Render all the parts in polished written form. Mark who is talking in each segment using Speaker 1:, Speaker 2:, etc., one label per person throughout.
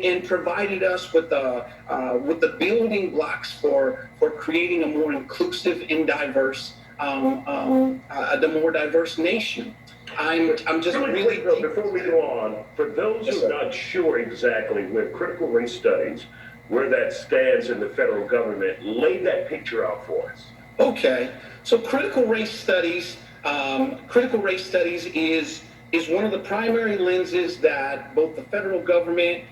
Speaker 1: and provided us with the building blocks for creating a more inclusive and diverse the more diverse nation. I'm just really
Speaker 2: quick, before we go on, for those
Speaker 1: Yes,
Speaker 2: who
Speaker 1: sir.
Speaker 2: are not sure exactly where critical race studies, where that stands in the federal government, lay that picture out for us.
Speaker 1: Okay, so critical race studies is one of the primary lenses that both the federal government,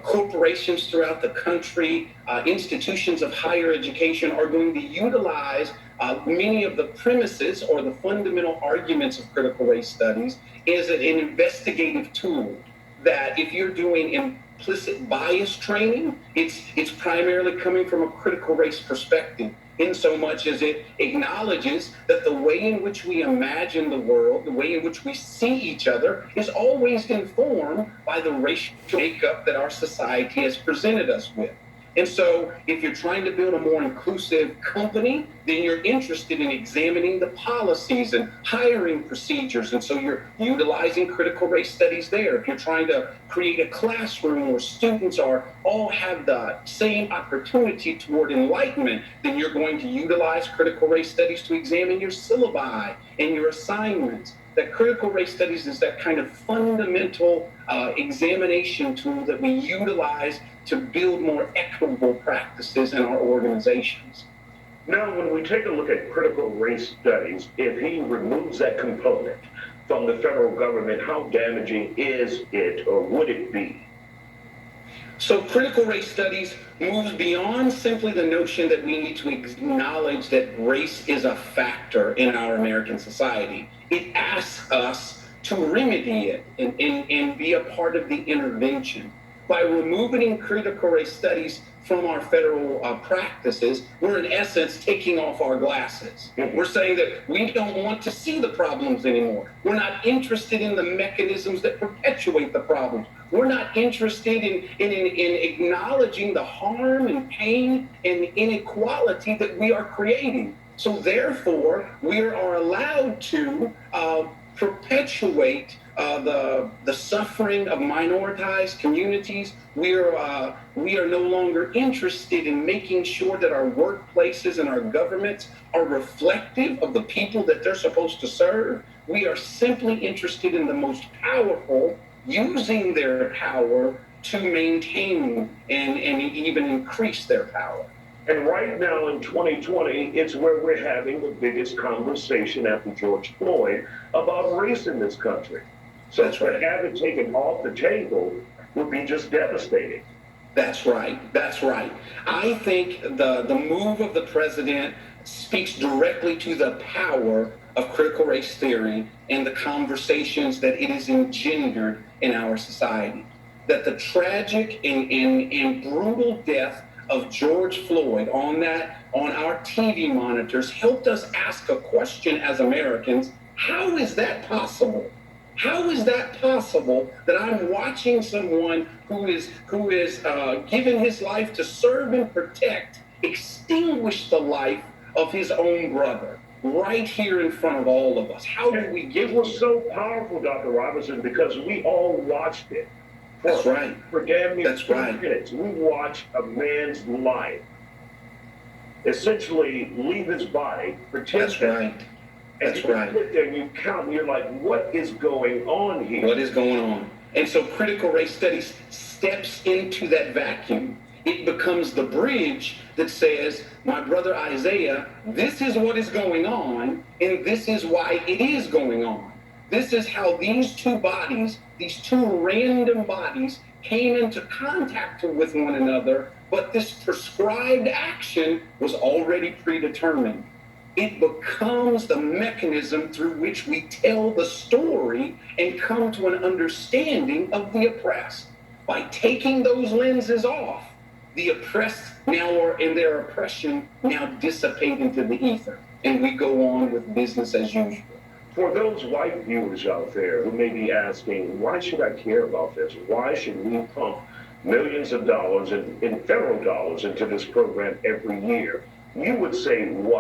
Speaker 1: corporations throughout the country, institutions of higher education are going to utilize. Many of the premises or the fundamental arguments of critical race studies is an investigative tool that if you're doing implicit bias training, it's primarily coming from a critical race perspective, in so much as it acknowledges that the way in which we imagine the world, the way in which we see each other, is always informed by the racial makeup that our society has presented us with. And so, if you're trying to build a more inclusive company, then you're interested in examining the policies and hiring procedures. And so, you're utilizing critical race studies there. If you're trying to create a classroom where students all have the same opportunity toward enlightenment, then you're going to utilize critical race studies to examine your syllabi and your assignments. That critical race studies is that kind of fundamental examination tool that we utilize to build more equitable practices in our organizations.
Speaker 2: Now, when we take a look at critical race studies, if he removes that component from the federal government, how damaging is it or would it be?
Speaker 1: So critical race studies moves beyond simply the notion that we need to acknowledge that race is a factor in our American society. It asks us to remedy it and be a part of the intervention. By removing critical race studies from our federal practices, we're in essence taking off our glasses. We're saying that we don't want to see the problems anymore. We're not interested in the mechanisms that perpetuate the problems. We're not interested in acknowledging the harm and pain and inequality that we are creating. So therefore, we are allowed to perpetuate the suffering of minoritized communities. We are no longer interested in making sure that our workplaces and our governments are reflective of the people that they're supposed to serve. We are simply interested in the most powerful using their power to maintain and even increase their power.
Speaker 2: And right now in 2020, it's where we're having the biggest conversation after George Floyd about race in this country. So
Speaker 1: That's
Speaker 2: to
Speaker 1: right.
Speaker 2: have it taken off the table would be just devastating.
Speaker 1: That's right. That's right. I think the move of the president speaks directly to the power of critical race theory and the conversations that it has engendered in our society. That the tragic and brutal death of George Floyd on our TV monitors helped us ask a question as Americans: how is that possible? How is that possible that I'm watching someone who is given his life to serve and protect extinguish the life of his own brother right here in front of all of us? How do we get
Speaker 2: It was so powerful, Dr. Robinson, because we all watched it.
Speaker 1: That's right.
Speaker 2: For damn near
Speaker 1: That's
Speaker 2: 2
Speaker 1: right.
Speaker 2: minutes, we watched a man's life essentially leave his body for 10
Speaker 1: That's
Speaker 2: seconds.
Speaker 1: right.
Speaker 2: And
Speaker 1: That's
Speaker 2: you
Speaker 1: right.
Speaker 2: sit there and you count, and you're like, what is going on here?
Speaker 1: What is going on? And so critical race studies steps into that vacuum. It becomes the bridge that says, my brother Isaiah, this is what is going on, and this is why it is going on. This is how these two bodies, these two random bodies, came into contact with one another, but this prescribed action was already predetermined. It becomes the mechanism through which we tell the story and come to an understanding of the oppressed. By taking those lenses off, the oppressed now are in their oppression now dissipate into the ether, and we go on with business as usual.
Speaker 2: For those white viewers out there who may be asking, why should I care about this? Why should we pump millions of dollars in federal dollars into this program every year? You would say what?